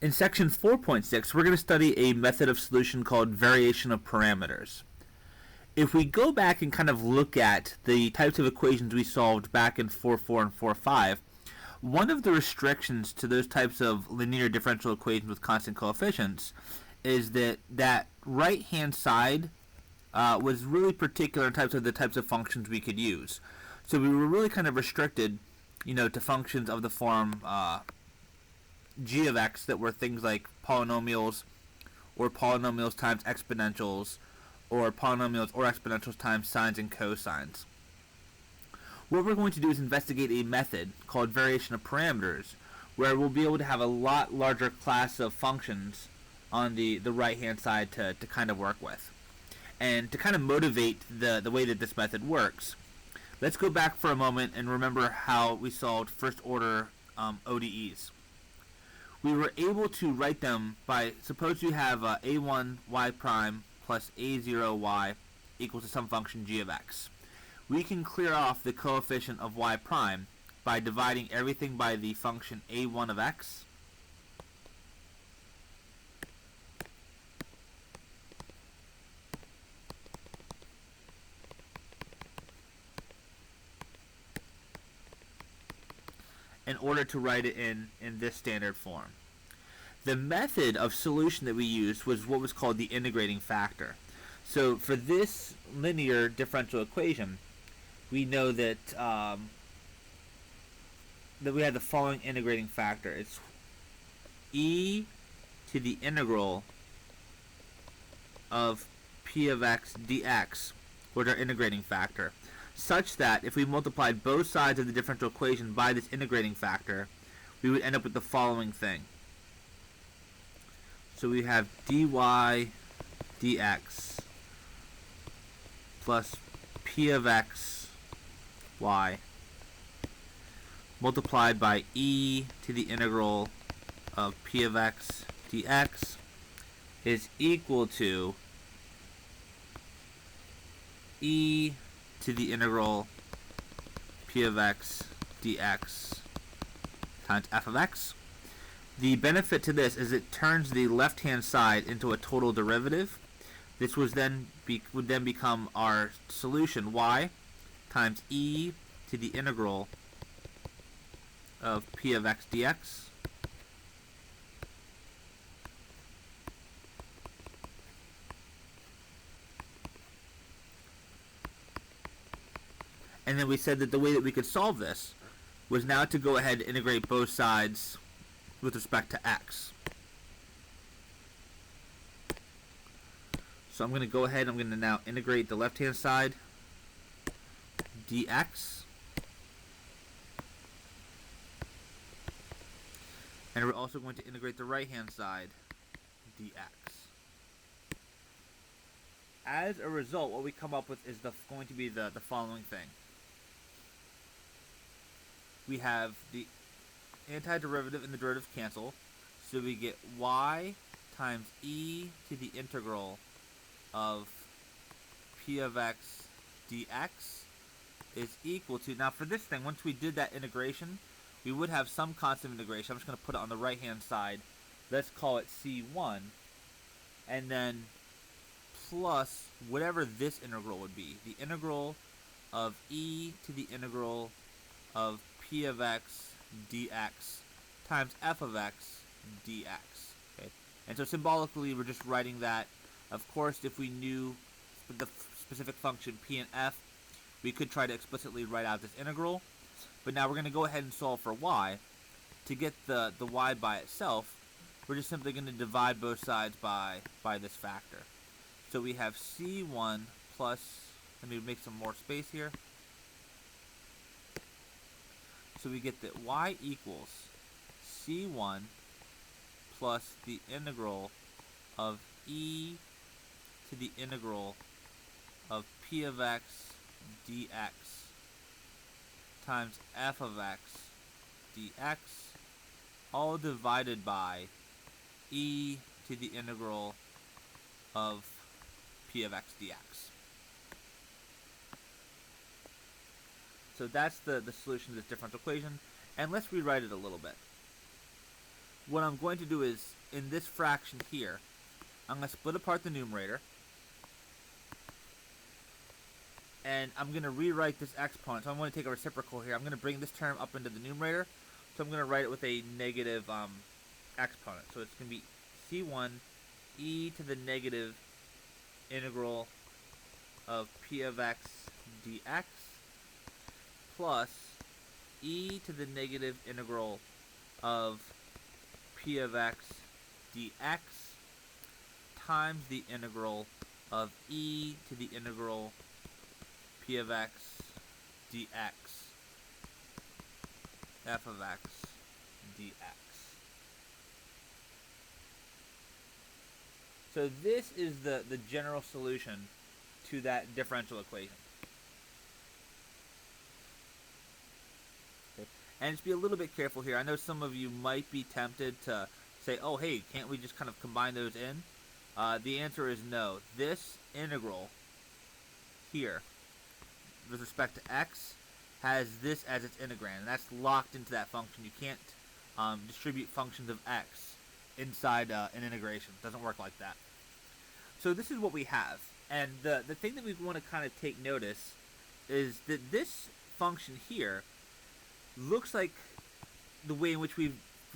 In section 4.6, we're going to study a method of solution called variation of parameters. If we go back and kind of look at the types of equations we solved back in 4.4 and 4.5, one of the restrictions to those types of linear differential equations with constant coefficients is that right-hand side was really particular in types of the types of functions we could use. So we were really kind of restricted, to functions of the form g of x that were things like polynomials, or polynomials times exponentials, or polynomials or exponentials times sines and cosines. What we're going to do is investigate a method called variation of parameters, where we'll be able to have a lot larger class of functions on the right-hand side to kind of work with. And to kind of motivate the way that this method works, let's go back for a moment and remember how we solved first-order ODEs. We were able to write them by, suppose you have a1y prime plus a0y equals to some function g of x. We can clear off the coefficient of y prime by dividing everything by the function a1 of x in order to write it in this standard form. The method of solution that we used was what was called the integrating factor. So for this linear differential equation, we know that that we had the following integrating factor. It's e to the integral of p of x dx, was our integrating factor, such that if we multiplied both sides of the differential equation by this integrating factor, we would end up with the following thing. So we have dy dx plus p of x y multiplied by e to the integral of p of x dx is equal to e to the integral p of x dx times f of x. The benefit to this is it turns the left-hand side into a total derivative. This would then become our solution, y times e to the integral of p of x dx and then we said that the way that we could solve this was now to go ahead and integrate both sides with respect to x. So I'm going to go ahead and I'm going to now integrate the left-hand side dx, and we're also going to integrate the right-hand side dx. As a result, what we come up with is going to be the following thing. We have the antiderivative and the derivative cancel, so we get y times e to the integral of p of x dx is equal to, now for this thing, once we did that integration, we would have some constant of integration. I'm just going to put it on the right hand side. Let's call it c1, and then plus whatever this integral would be, the integral of e to the integral of p of x dx times f of x dx. Okay? And so symbolically, we're just writing that. Of course, if we knew the specific function p and f, we could try to explicitly write out this integral. But now we're going to go ahead and solve for y. To get the y by itself, we're just simply going to divide both sides by this factor. So we have c1 plus, let me make some more space here. So we get that y equals c1 plus the integral of e to the integral of p of x dx times f of x dx, all divided by e to the integral of p of x dx. So that's the solution to this differential equation, and let's rewrite it a little bit. what I'm going to do is, in this fraction here, I'm going to split apart the numerator, and I'm going to rewrite this exponent. So I'm going to take a reciprocal here. I'm going to bring this term up into the numerator, so I'm going to write it with a negative exponent. So it's going to be c1 e to the negative integral of p of x dx plus e to the negative integral of p of x dx times the integral of e to the integral p of x dx f of x dx. So this is the general solution to that differential equation. Okay. And just be a little bit careful here. I know some of you might be tempted to say, oh, hey, can't we just kind of combine those in? The answer is no. This integral here, with respect to x, has this as its integrand, and that's locked into that function. You can't distribute functions of x inside an integration. It doesn't work like that. So this is what we have. And the thing that we want to kind of take notice is that this function here looks like the way in which we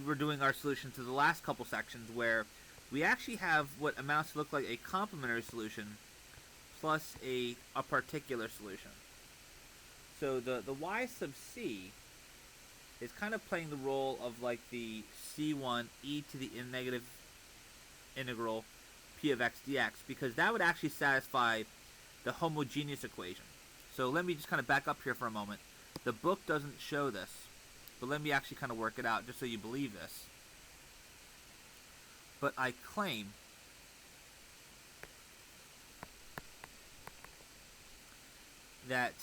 were doing our solution to the last couple sections, where we actually have what amounts to look like a complementary solution plus a particular solution. So the y sub c is kind of playing the role of like the c1 e to the negative integral p of x dx, because that would actually satisfy the homogeneous equation. So let me just kind of back up here for a moment. The book doesn't show this, but let me actually kind of work it out just so you believe this. But I claim that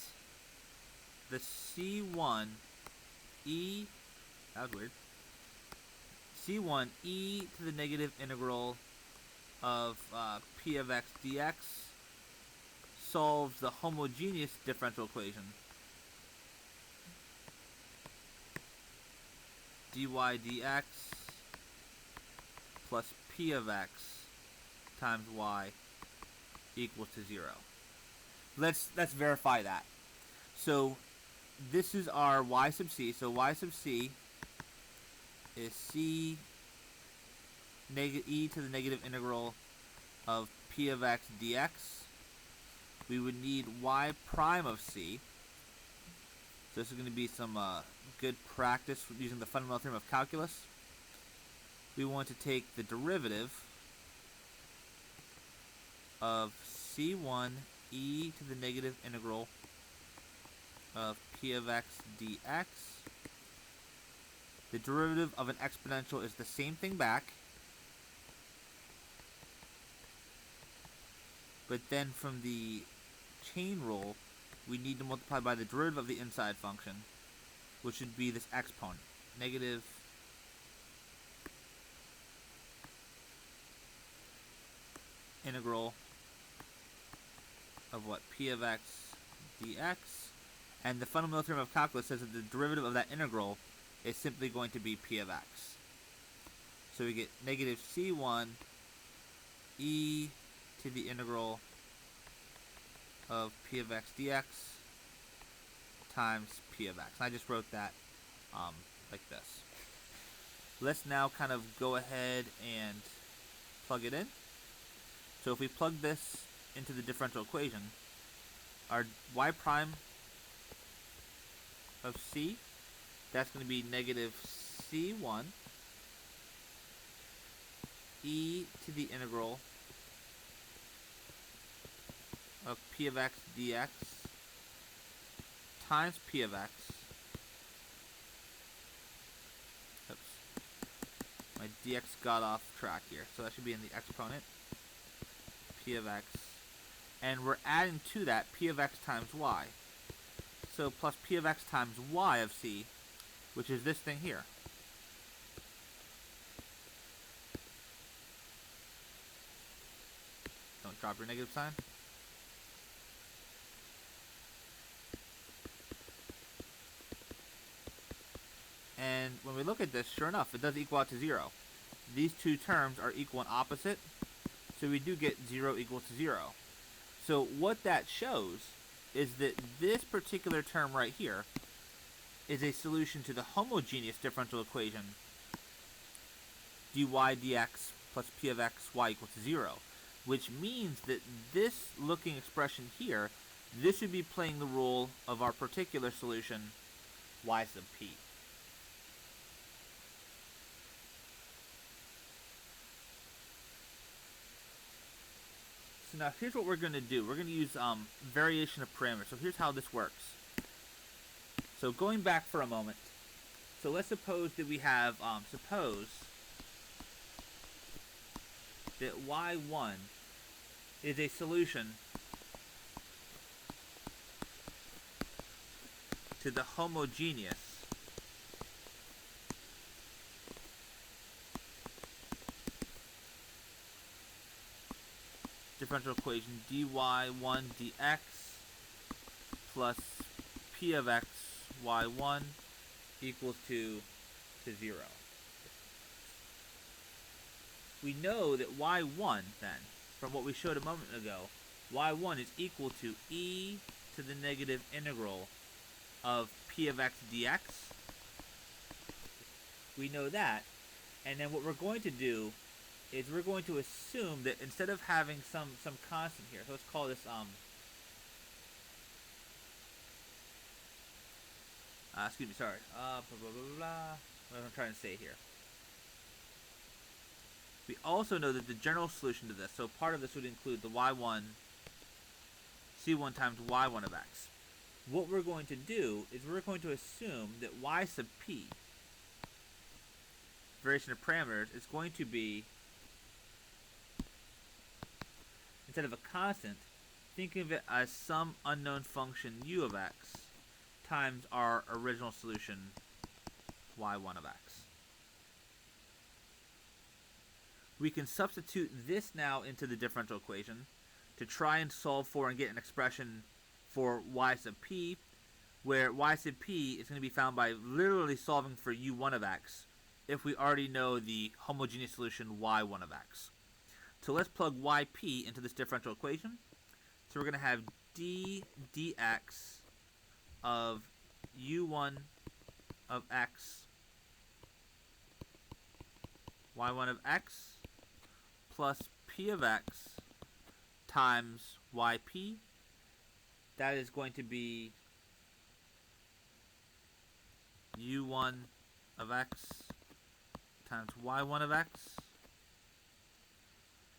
the c1 e, that was weird, c1 e to the negative integral of p of x dx solves the homogeneous differential equation dy dx plus p of x times y equals to 0. Let's verify that. So this is our y sub c. So y sub c is c e to the negative integral of p of x dx. We would need y prime of c. So this is going to be some good practice using the fundamental theorem of calculus. We want to take the derivative of c1 e to the negative integral of p of x dx. The derivative of an exponential is the same thing back, but then from the chain rule, we need to multiply by the derivative of the inside function, which would be this exponent, negative integral of what, p of x dx, and the fundamental theorem of calculus says that the derivative of that integral is simply going to be p of x. So we get negative c1 e to the integral of p of x dx times p of x. I just wrote that like this. Let's now kind of go ahead and plug it in. So if we plug this into the differential equation, our y prime of c, that's going to be negative c1 e to the integral of p of x dx times p of x. Oops. My dx got off track here. So that should be in the exponent, p of x. And we're adding to that p of x times y. So plus p of x times y of c, which is this thing here. Don't drop your negative sign. And when we look at this, sure enough, it does equal out to 0. These two terms are equal and opposite, so we do get 0 equals to 0. So what that shows is that this particular term right here is a solution to the homogeneous differential equation dy dx plus p of x y equals to 0, which means that this looking expression here, this would be playing the role of our particular solution y sub p. So now here's what we're going to do. We're going to use variation of parameters. So here's how this works. So going back for a moment, so let's suppose that we have, suppose that y1 is a solution to the homogeneous differential equation dy1 dx plus p of x y1 equals to 0. We know that y1 then, from what we showed a moment ago, y1 is equal to e to the negative integral of p of x dx. We know that, and then what we're going to do is we're going to assume that instead of having some constant here, so let's call this excuse me, sorry. Blah, blah, blah, blah. What am I trying to say here? We also know that the general solution to this, so part of this would include the y1, c1 times y1 of x. What we're going to do is we're going to assume that y sub p, variation of parameters, is going to be, instead of a constant, think of it as some unknown function u of x times our original solution y1 of x. We can substitute this now into the differential equation to try and solve for and get an expression for y sub p, where y sub p is going to be found by literally solving for u1 of x if we already know the homogeneous solution y1 of x. So let's plug yp into this differential equation. So we're going to have d dx of u1 of x y1 of x plus p of x times yp. That is going to be u1 of x times y1 of x.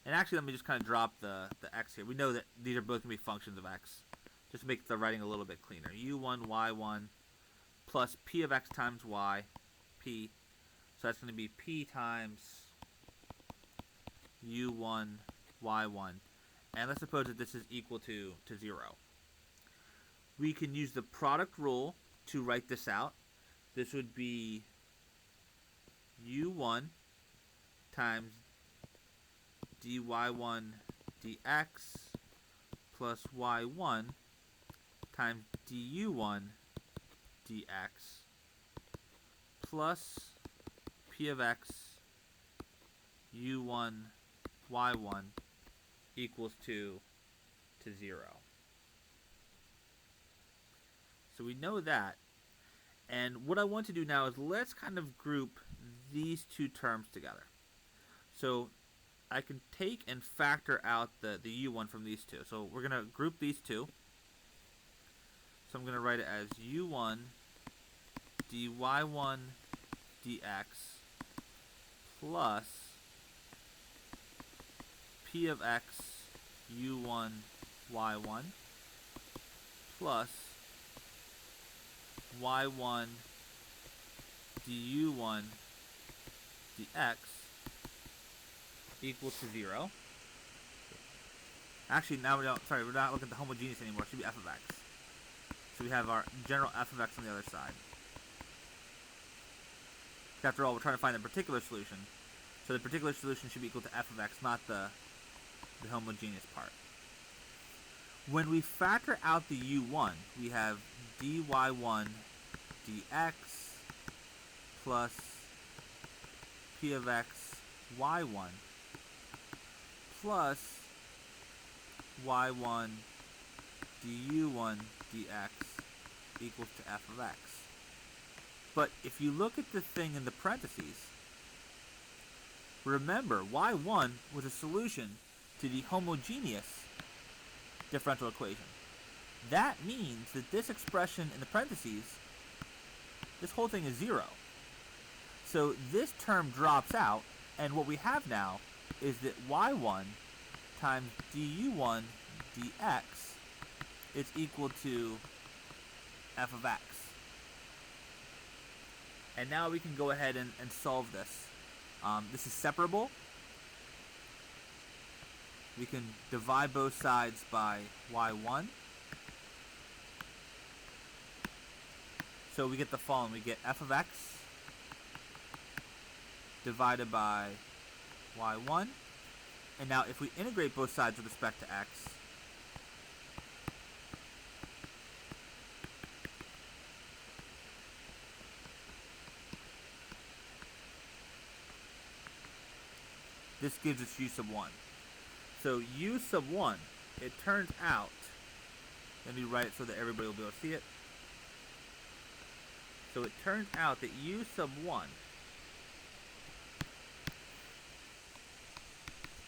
And actually, let me just kind of drop the x here. We know that these are both going to be functions of x. Just to make the writing a little bit cleaner. u1, y1 plus p of x times y, p. So that's going to be p times u1, y1. And let's suppose that this is equal to 0. We can use the product rule to write this out. This would be u1 times dy1 dx plus y1 times du1 dx plus p of x u1 y1 equals to 0. So we know that. And what I want to do now is let's kind of group these two terms together. So I can take and factor out the u1 from these two. So we're going to group these two. So I'm going to write it as u1 dy1 dx plus p of x u1 y1 plus y1 du1 dx equals to 0. Actually, now we're not looking at the homogeneous anymore. It should be f of x. So we have our general f of x on the other side. After all, we're trying to find the particular solution. So the particular solution should be equal to f of x, not the homogeneous part. When we factor out the u1, we have dy1 dx plus p of x y1 plus y1 du1 dx equals to f of x. But if you look at the thing in the parentheses, remember y1 was a solution to the homogeneous differential equation. That means that this expression in the parentheses, this whole thing is 0. So this term drops out, and what we have now is that y1 times du1 dx is equal to f of x. And now we can go ahead and solve this. This is separable. We can divide both sides by y1. So we get the following. We get f of x divided by y1. And now if we integrate both sides with respect to x, this gives us u sub 1. So u sub 1, it turns out, let me write it so that everybody will be able to see it. So it turns out that u sub 1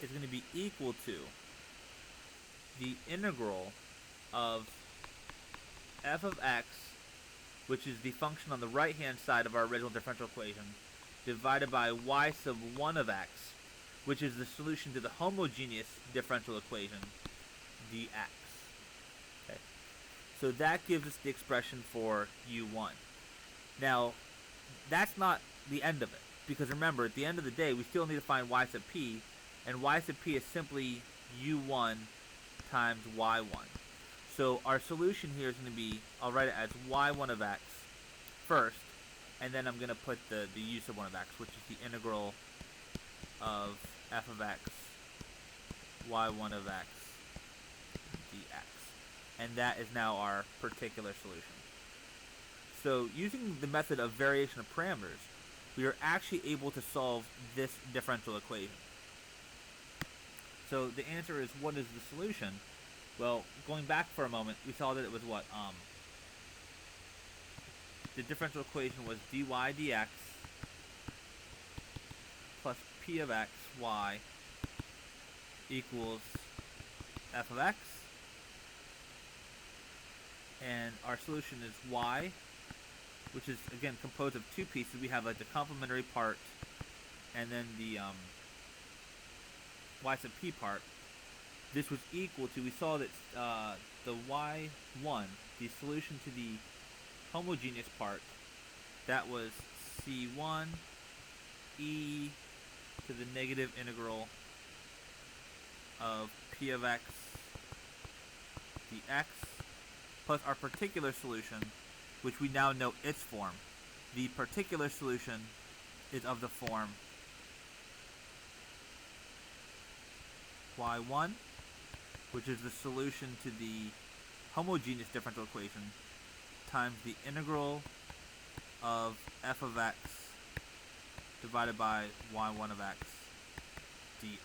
is going to be equal to the integral of f of x, which is the function on the right-hand side of our original differential equation, divided by y sub 1 of x, which is the solution to the homogeneous differential equation, dx. Okay. So that gives us the expression for u1. Now, that's not the end of it, because remember, at the end of the day, we still need to find y sub p, and y sub p is simply u1 times y1. So our solution here is going to be, I'll write it as y1 of x first, and then I'm going to put the u sub 1 of x, which is the integral of f of x, y1 of x, dx. And that is now our particular solution. So using the method of variation of parameters, we are actually able to solve this differential equation. So the answer is, what is the solution? Well, going back for a moment, we saw that it was what? The differential equation was dy dx plus p of x y equals f of x. And our solution is y, which is, again, composed of two pieces. We have like the complementary part and then the y sub p part. This was equal to, we saw that the y1, the solution to the homogeneous part, that was c1 e to the negative integral of p of x dx, plus our particular solution, which we now know its form. The particular solution is of the form y1, which is the solution to the homogeneous differential equation, times the integral of f of x divided by y1 of x dx.